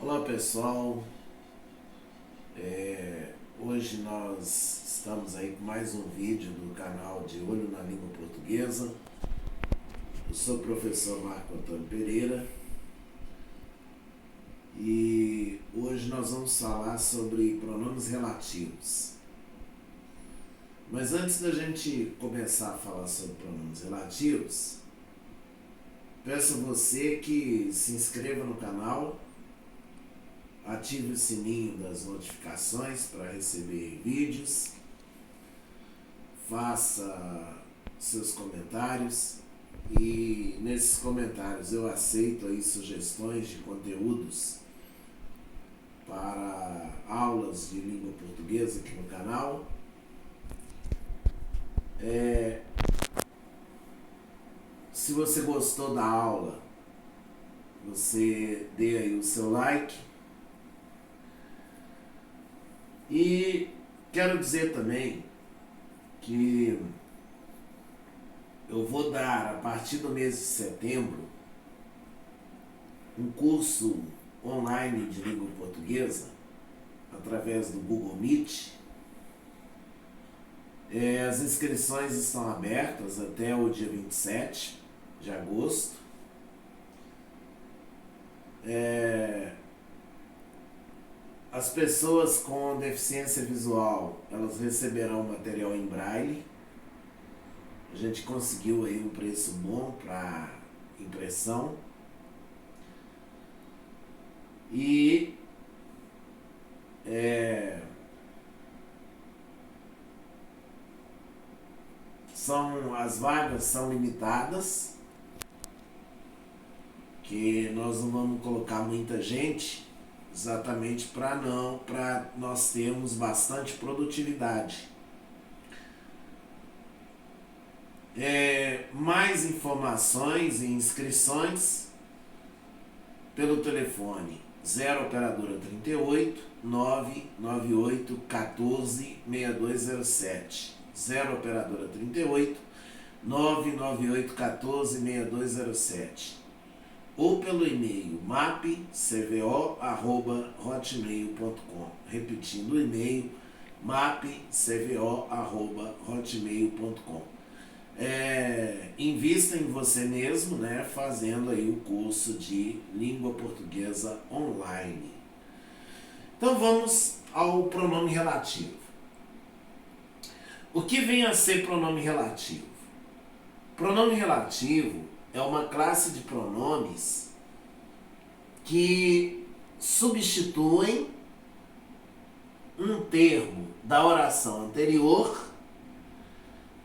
Olá pessoal, hoje nós estamos aí com mais um vídeo do canal de Olho na Língua Portuguesa. Eu sou o professor Marco Antônio Pereira e hoje nós vamos falar sobre pronomes relativos. Mas antes da gente começar a falar sobre pronomes relativos, peço a você que se inscreva no canal, ative o sininho das notificações para receber vídeos, faça seus comentários e nesses comentários eu aceito aí sugestões de conteúdos para aulas de língua portuguesa aqui no canal. Se você gostou da aula, você dê aí o seu like. E quero dizer também que eu vou dar, a partir do mês de setembro, um curso online de língua portuguesa, através do Google Meet. As inscrições estão abertas até o dia 27 de agosto. As pessoas com deficiência visual, elas receberão material em braille. A gente conseguiu aí um preço bom para impressão. E as vagas são limitadas, que nós não vamos colocar muita gente, exatamente para nós termos bastante produtividade. Mais informações e inscrições pelo telefone 0 operadora 38 998 14 6207, 0 operadora 38 998 14 6207, ou pelo e-mail mapcvo@hotmail.com. Repetindo o e-mail, mapcvo@hotmail.com. Invista em você mesmo, né, fazendo aí o curso de língua portuguesa online. Então vamos ao pronome relativo. O que vem a ser pronome relativo? Pronome relativo é uma classe de pronomes que substituem um termo da oração anterior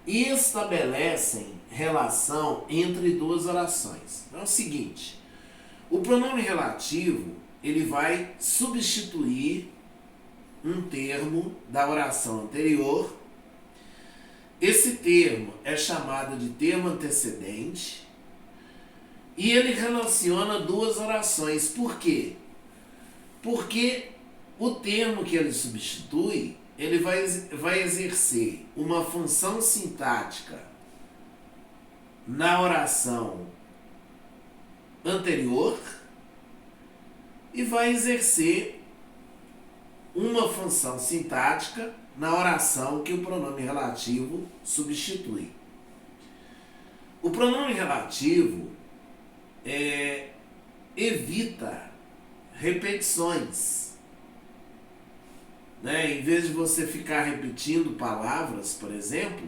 e estabelecem relação entre duas orações. Então é o seguinte, o pronome relativo, ele vai substituir um termo da oração anterior. Esse termo é chamado de termo antecedente e ele relaciona duas orações. Por quê? Porque o termo que ele substitui, ele vai exercer uma função sintática na oração anterior e vai exercer uma função sintática na oração que o pronome relativo substitui. O pronome relativo evita repetições, né? Em vez de você ficar repetindo palavras, por exemplo,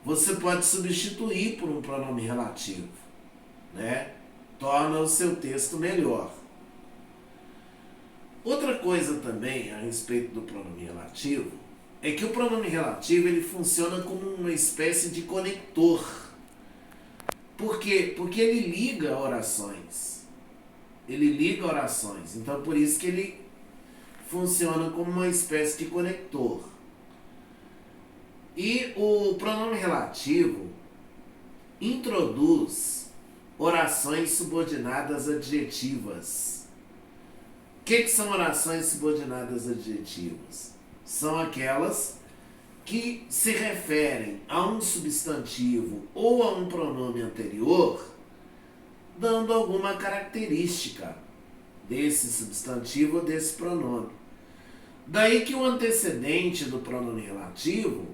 você pode substituir por um pronome relativo, né? Torna o seu texto melhor. Outra coisa também a respeito do pronome relativo é que o pronome relativo, ele funciona como uma espécie de conector. Por quê? Porque ele liga orações. Então por isso que ele funciona como uma espécie de conector. E o pronome relativo introduz orações subordinadas adjetivas. O que são orações subordinadas adjetivas? São aquelas que se referem a um substantivo ou a um pronome anterior, dando alguma característica, desse substantivo ou desse pronome. Daí que o antecedente do pronome relativo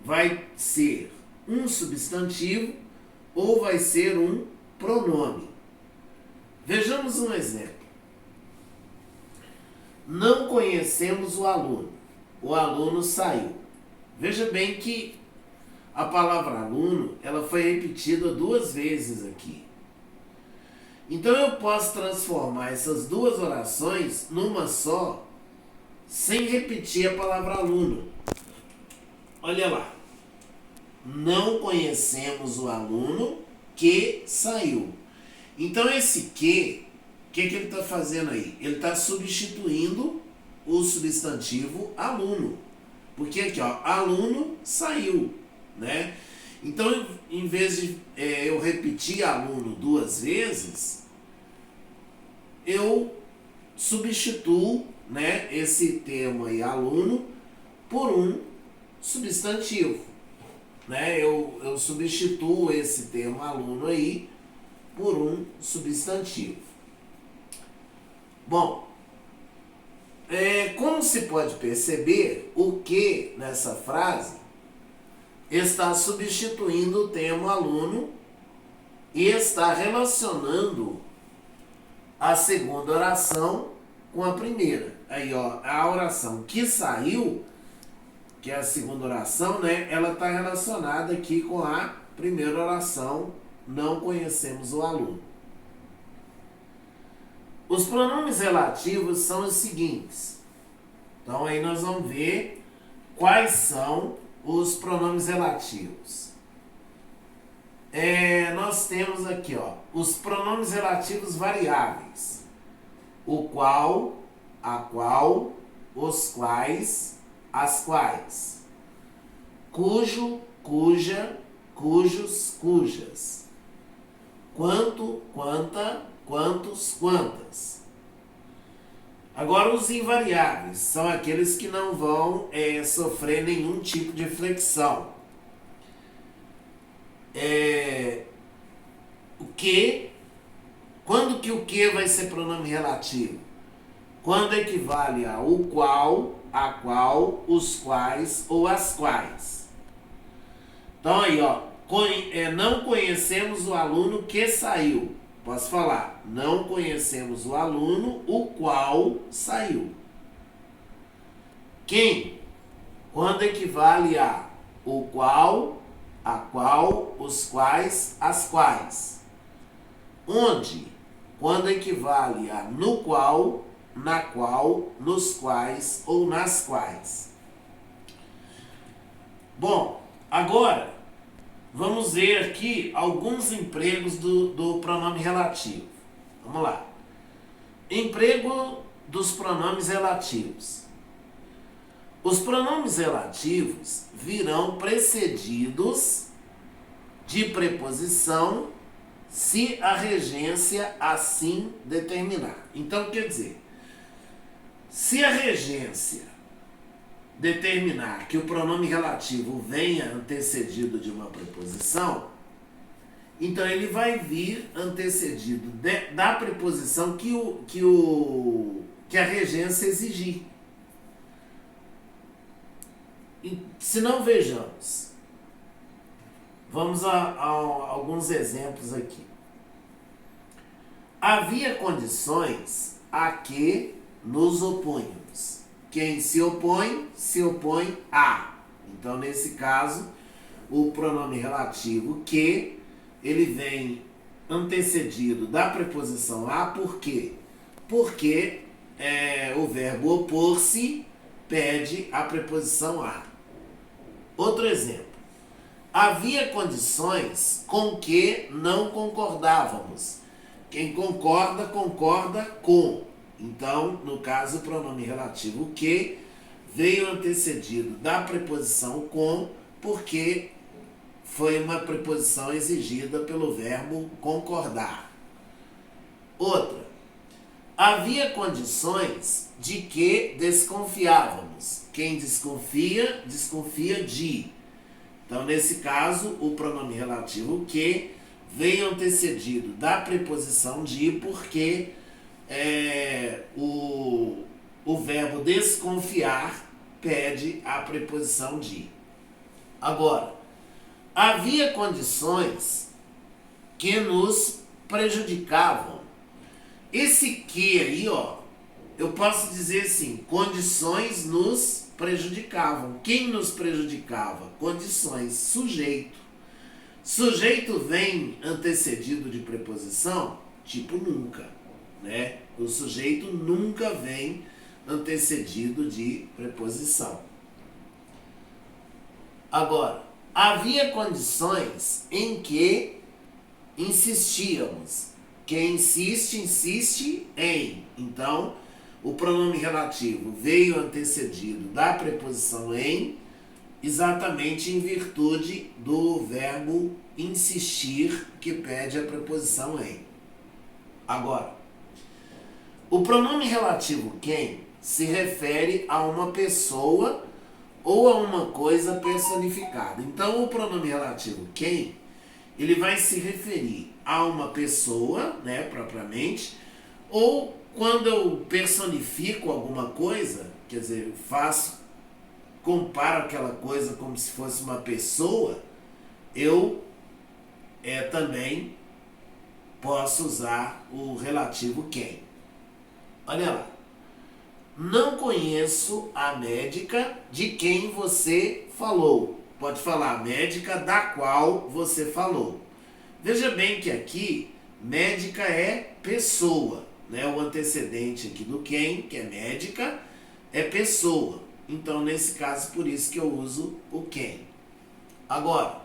vai ser um substantivo ou vai ser um pronome. Vejamos um exemplo. Não conhecemos o aluno. O aluno saiu. Veja bem que a palavra aluno, ela foi repetida 2 vezes aqui. Então eu posso transformar essas 2 orações numa só, sem repetir a palavra aluno. Olha lá. Não conhecemos o aluno que saiu. Então esse que, o que ele está fazendo aí? Ele está substituindo o substantivo aluno. Porque aqui, ó, aluno saiu, né? Então, em vez de eu repetir aluno 2 vezes, eu substituo, né, esse termo aí, aluno, por um substantivo. Né? Eu substituo esse termo aluno aí por um substantivo. Bom, como se pode perceber, o que nessa frase está substituindo o termo aluno e está relacionando a segunda oração com a primeira. Aí, ó, a oração que saiu, que é a segunda oração, né? Ela está relacionada aqui com a primeira oração, não conhecemos o aluno. Os pronomes relativos são os seguintes. Então aí nós vamos ver quais são os pronomes relativos. Nós temos aqui, ó, os pronomes relativos variáveis. O qual, a qual, os quais, as quais. Cujo, cuja, cujos, cujas. Quanto, quanta, quantos, quantas. Agora os invariáveis são aqueles que não vão sofrer nenhum tipo de flexão. O que, quando que o que vai ser pronome relativo? Quando equivale a o qual, a qual, os quais ou as quais. Então aí, ó, não conhecemos o aluno que saiu. Posso falar, não conhecemos o aluno o qual saiu. Quem? Quando equivale a o qual, a qual, os quais, as quais. Onde? Quando equivale a no qual, na qual, nos quais ou nas quais. Bom, agora vamos ver aqui alguns empregos do pronome relativo. Vamos lá. Emprego dos pronomes relativos. Os pronomes relativos virão precedidos de preposição se a regência assim determinar. Então, quer dizer, se a regência determinar que o pronome relativo venha antecedido de uma preposição, então ele vai vir antecedido da preposição que a regência exigir. Se não, vejamos. Vamos a alguns exemplos aqui. Havia condições a que nos opunhamos. Quem se opõe a. Então, nesse caso, o pronome relativo que, ele vem antecedido da preposição a, por quê? Porque o verbo opor-se pede a preposição a. Outro exemplo. Havia condições com que não concordávamos. Quem concorda, concorda com. Então, no caso, o pronome relativo que veio antecedido da preposição com, porque foi uma preposição exigida pelo verbo concordar. Outra. Havia condições de que desconfiávamos. Quem desconfia, desconfia de. Então, nesse caso, o pronome relativo que veio antecedido da preposição de, porque o verbo desconfiar pede a preposição de. Agora, havia condições que nos prejudicavam. Esse que aí, ó, eu posso dizer assim, condições nos prejudicavam. Quem nos prejudicava? Condições, sujeito. Sujeito vem antecedido de preposição? Tipo nunca, né? O sujeito nunca vem antecedido de preposição. Agora, havia condições em que insistíamos. Quem insiste, insiste em. Então, o pronome relativo veio antecedido da preposição em, exatamente em virtude do verbo insistir, que pede a preposição em. Agora, o pronome relativo quem se refere a uma pessoa ou a uma coisa personificada. Então, o pronome relativo quem, ele vai se referir a uma pessoa, né, propriamente, ou quando eu personifico alguma coisa, quer dizer, eu comparo aquela coisa como se fosse uma pessoa, eu também posso usar o relativo quem. Olha lá. Não conheço a médica de quem você falou. Pode falar médica da qual você falou. Veja bem que aqui, médica é pessoa, né? O antecedente aqui do quem, que é médica, é pessoa. Então, nesse caso, por isso que eu uso o quem. Agora,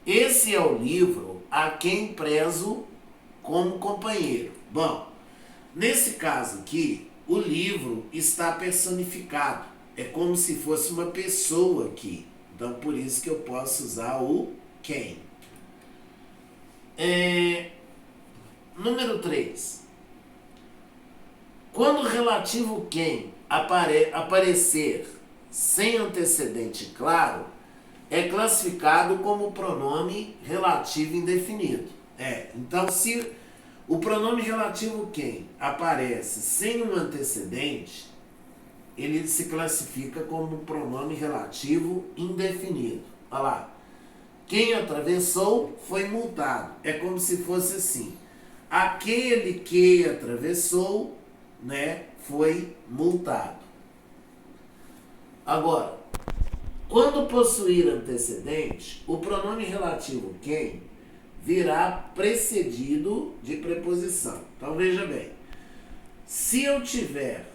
esse é o livro a quem prezo como companheiro. Bom, nesse caso aqui, o livro está personificado. É como se fosse uma pessoa aqui. Então, por isso que eu posso usar o quem. Número 3. Quando o relativo quem aparecer sem antecedente claro, é classificado como pronome relativo indefinido. Então, se o pronome relativo quem aparece sem um antecedente, ele se classifica como pronome relativo indefinido. Olha lá. Quem atravessou foi multado. É como se fosse assim. Aquele que atravessou, né, foi multado. Agora, quando possuir antecedente, o pronome relativo quem virá precedido de preposição. Então veja bem, se eu tiver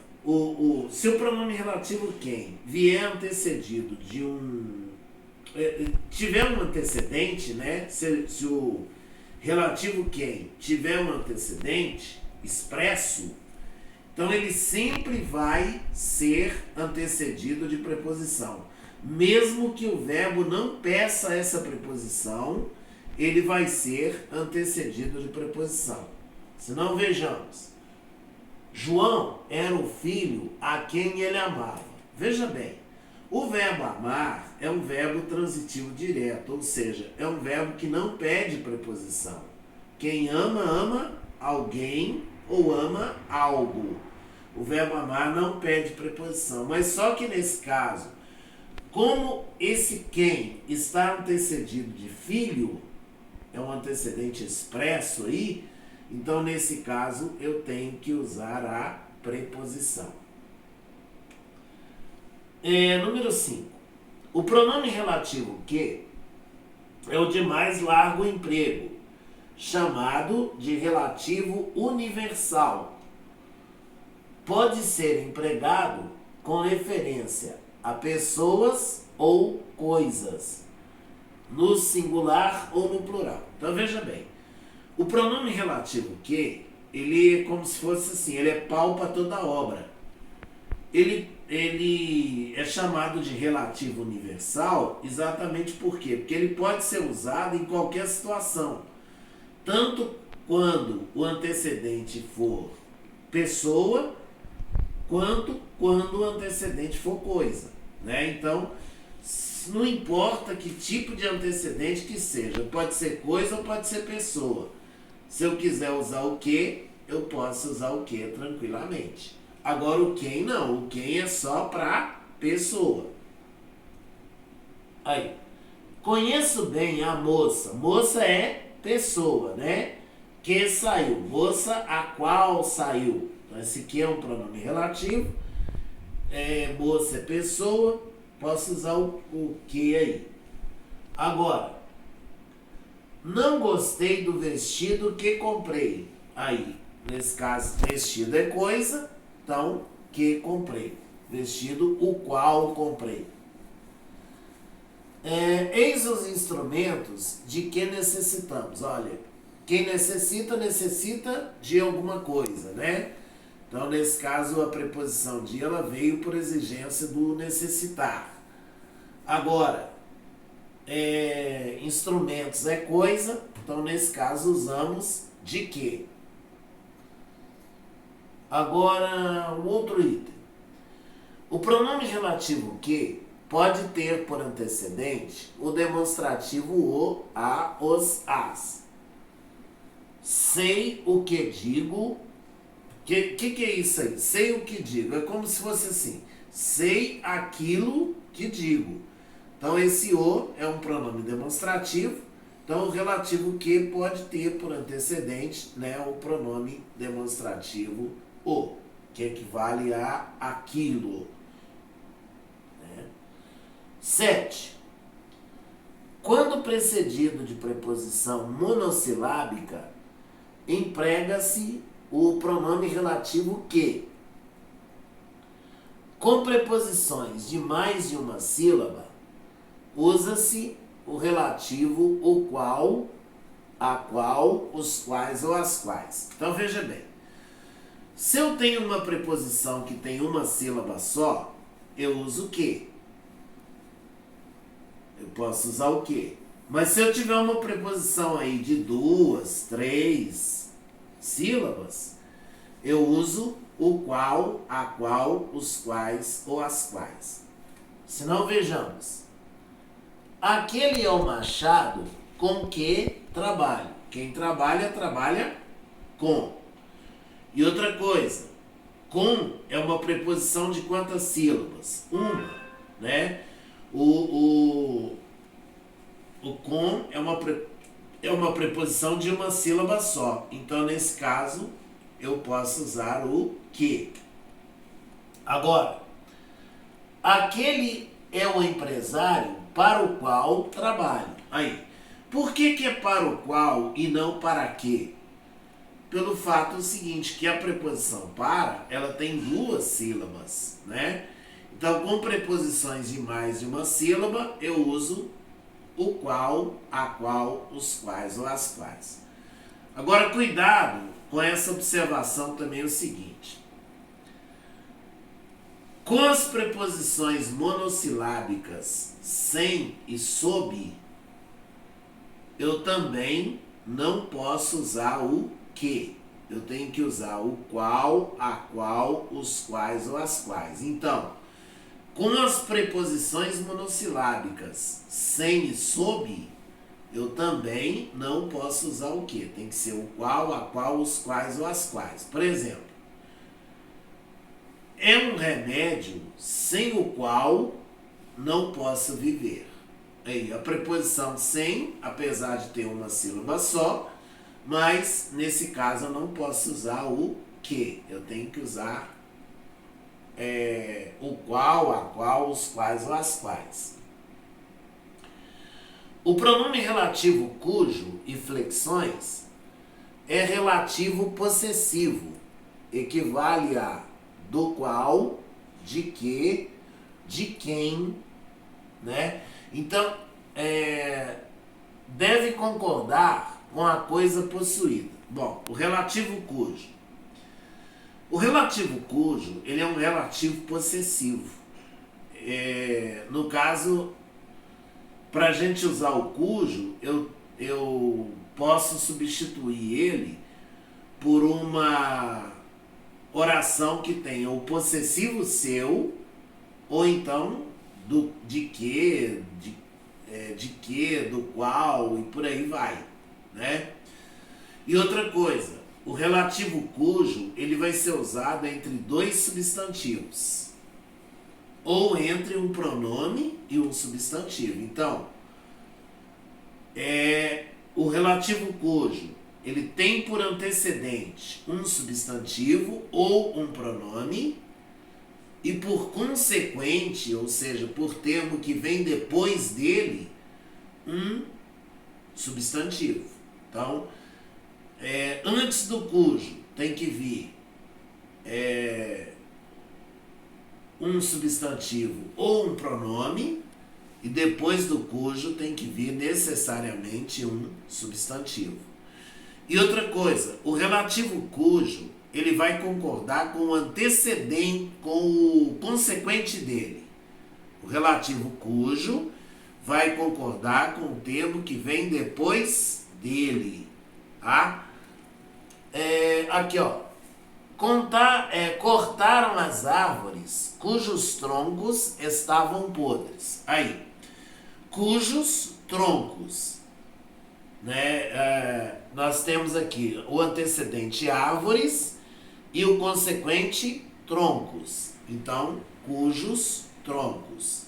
se o pronome relativo quem vier antecedido de tiver um antecedente, né? Se o relativo quem tiver um antecedente expresso, então ele sempre vai ser antecedido de preposição. Mesmo que o verbo não peça essa preposição, ele vai ser antecedido de preposição. Se não, vejamos. João era o filho a quem ele amava. Veja bem, o verbo amar é um verbo transitivo direto, ou seja, é um verbo que não pede preposição. Quem ama, ama alguém ou ama algo. O verbo amar não pede preposição, mas só que nesse caso, como esse quem está antecedido de filho, é um antecedente expresso aí, então nesse caso eu tenho que usar a preposição. Número 5. O pronome relativo que é o de mais largo emprego, chamado de relativo universal. Pode ser empregado com referência a pessoas ou coisas, no singular ou no plural. Então veja bem, o pronome relativo que, ele é como se fosse assim, ele é pau para toda obra. Ele é chamado de relativo universal exatamente por quê? Porque ele pode ser usado em qualquer situação, tanto quando o antecedente for pessoa, quanto quando o antecedente for coisa, né? Então, não importa que tipo de antecedente que seja, pode ser coisa ou pode ser pessoa. Se eu quiser usar o que, eu posso usar o que tranquilamente. Agora o quem não, o quem é só para pessoa. Aí, conheço bem a moça. Moça é pessoa, né? Que saiu. Moça a qual saiu. Então, esse aqui é um pronome relativo. Moça é pessoa. Posso usar o que aí. Agora, não gostei do vestido que comprei. Aí, nesse caso, vestido é coisa. Então, que comprei. Vestido o qual comprei. Eis os instrumentos de que necessitamos. Olha, quem necessita de alguma coisa, né? Então, nesse caso, a preposição de ela veio por exigência do necessitar. Agora, instrumentos é coisa, então, nesse caso, usamos de que. Agora, um outro item. O pronome relativo que pode ter por antecedente o demonstrativo o, a, os, as. Sei o que digo. Que é isso aí? Sei o que digo. É como se fosse assim. Sei aquilo que digo. Então, esse o é um pronome demonstrativo. Então, o relativo que pode ter por antecedente, né, o pronome demonstrativo o, que equivale a aquilo. 7. Quando precedido de preposição monossilábica, emprega-se o pronome relativo que. Com preposições de mais de uma sílaba, usa-se o relativo o qual, a qual, os quais ou as quais. Então veja bem, se eu tenho uma preposição que tem uma sílaba só, eu uso o que. Eu posso usar o que. Mas se eu tiver uma preposição aí de 2, 3 sílabas, eu uso o qual, a qual, os quais ou as quais. Se não, vejamos. Aquele é o machado com que trabalho. Quem trabalha, trabalha com. E outra coisa, com é uma preposição de quantas sílabas? Uma, né? O com é uma preposição de uma sílaba só. Então, nesse caso, eu posso usar o que. Agora, aquele é o empresário para o qual trabalho. Aí, por que é para o qual e não para que? Pelo fato seguinte, que a preposição para, ela tem 2 sílabas, né? Então, com preposições de mais de uma sílaba, eu uso o qual, a qual, os quais ou as quais. Agora, cuidado com essa observação também é o seguinte. Com as preposições monossilábicas sem e sob, eu também não posso usar o que. Eu tenho que usar o qual, a qual, os quais ou as quais. Então, com as preposições monossilábicas sem e sob, eu também não posso usar o que. Tem que ser o qual, a qual, os quais ou as quais. Por exemplo, é um remédio sem o qual não posso viver. Aí, a preposição sem, apesar de ter uma sílaba só, mas nesse caso eu não posso usar o que. Eu tenho que usar o qual, a qual, os quais ou as quais. O pronome relativo cujo e flexões é relativo possessivo, equivale a do qual, de que, de quem, né? Então, deve concordar com a coisa possuída. Bom, o relativo cujo. O relativo cujo, ele é um relativo possessivo. No caso, para a gente usar o cujo, eu posso substituir ele por uma oração que tenha o possessivo seu, ou então de que, do qual, e por aí vai, né? E outra coisa, o relativo cujo ele vai ser usado entre dois substantivos, ou entre um pronome e um substantivo. Então, o relativo cujo ele tem por antecedente um substantivo ou um pronome, e por consequente, ou seja, por termo que vem depois dele, um substantivo. Então, antes do cujo tem que vir um substantivo ou um pronome, e depois do cujo tem que vir necessariamente um substantivo. E outra coisa, o relativo cujo ele vai concordar com o antecedente, com o consequente dele. O relativo cujo vai concordar com o termo que vem depois dele. Tá? Aqui, ó. Cortaram as árvores cujos troncos estavam podres. Aí, cujos troncos. Nós temos aqui o antecedente árvores e o consequente troncos. Então, cujos troncos.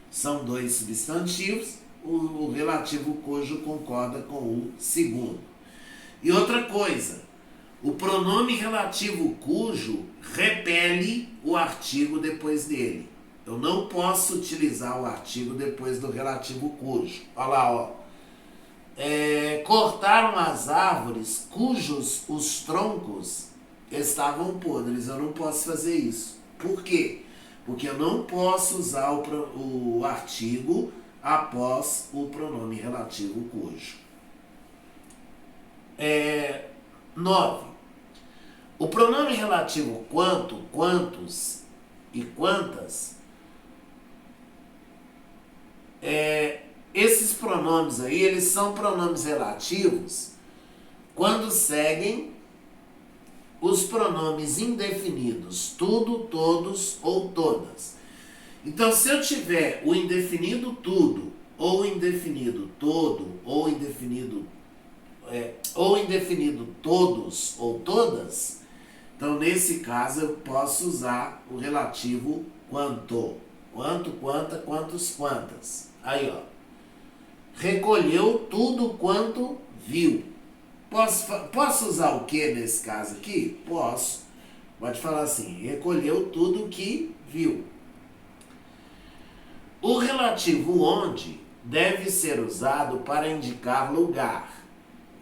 São dois substantivos, o relativo cujo concorda com o segundo. E outra coisa, o pronome relativo cujo repele o artigo depois dele. Eu não posso utilizar o artigo depois do relativo cujo. Olha lá, ó. Cortaram as árvores cujos os troncos estavam podres. Eu não posso fazer isso. Por quê? Porque eu não posso usar o artigo após o pronome relativo cujo. 9. O pronome relativo quanto, quantos e quantas, esses pronomes aí, eles são pronomes relativos quando seguem os pronomes indefinidos, tudo, todos ou todas. Então, se eu tiver o indefinido tudo, ou indefinido todo, ou indefinido todos ou todas, então nesse caso eu posso usar o relativo quanto. Quanto, quanta, quantos, quantas. Aí, ó. Recolheu tudo quanto viu. Posso usar o que nesse caso aqui? Posso. Pode falar assim, recolheu tudo que viu. O relativo onde deve ser usado para indicar lugar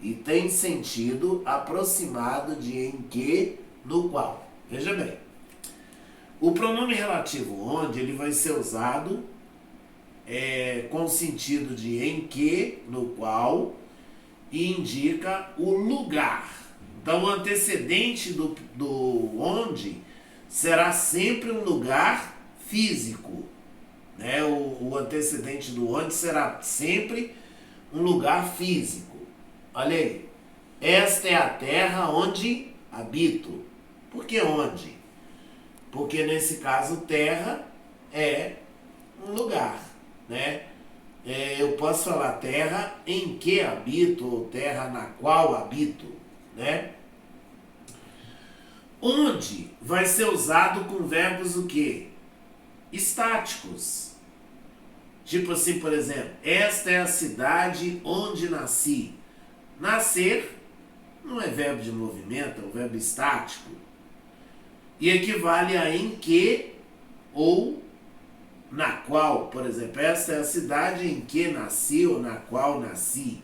e tem sentido aproximado de em que, no qual. Veja bem, o pronome relativo onde ele vai ser usado com sentido de em que, no qual, e indica o lugar. Então, o antecedente do onde será sempre um lugar físico. O antecedente do onde será sempre um lugar físico. Olha aí. Esta é a terra onde habito. Por que onde? Porque nesse caso terra é um lugar, né? Eu posso falar terra em que habito ou terra na qual habito, né? Onde vai ser usado com verbos o quê? Estáticos. Tipo assim, por exemplo, esta é a cidade onde nasci. Nascer não é verbo de movimento, é um verbo estático. E equivale a em que ou na qual. Por exemplo, esta é a cidade em que nasci ou na qual nasci.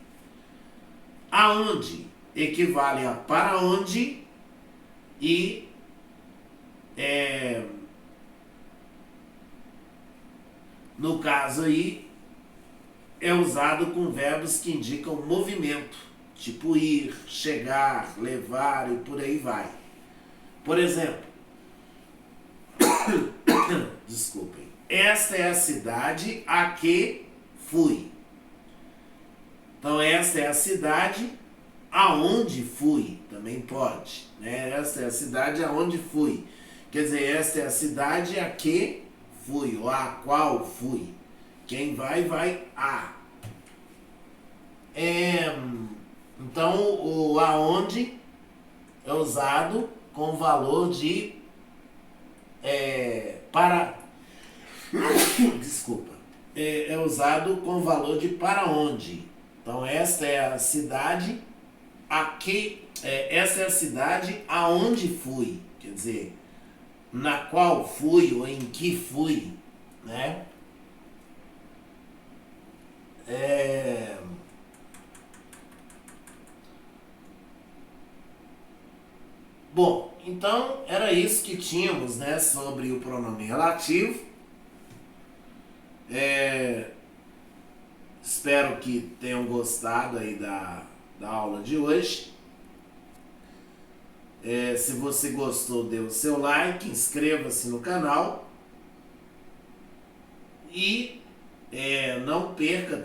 Aonde equivale a para onde e no caso aí é usado com verbos que indicam movimento, tipo ir, chegar, levar e por aí vai. Por exemplo, desculpem, esta é a cidade a que fui. Então, esta é a cidade aonde fui, também pode, né? Esta é a cidade aonde fui. Quer dizer, esta é a cidade a que fui, ou a qual fui. Quem vai, vai a. Então, o aonde é usado com valor de para. Desculpa. É usado com valor de para onde. Então esta é a cidade aqui. Essa é a cidade aonde fui. Quer dizer, na qual fui ou em que fui, né? Bom, então era isso que tínhamos, né, sobre o pronome relativo. Espero que tenham gostado aí da aula de hoje. Se você gostou, dê o seu like, inscreva-se no canal e não perca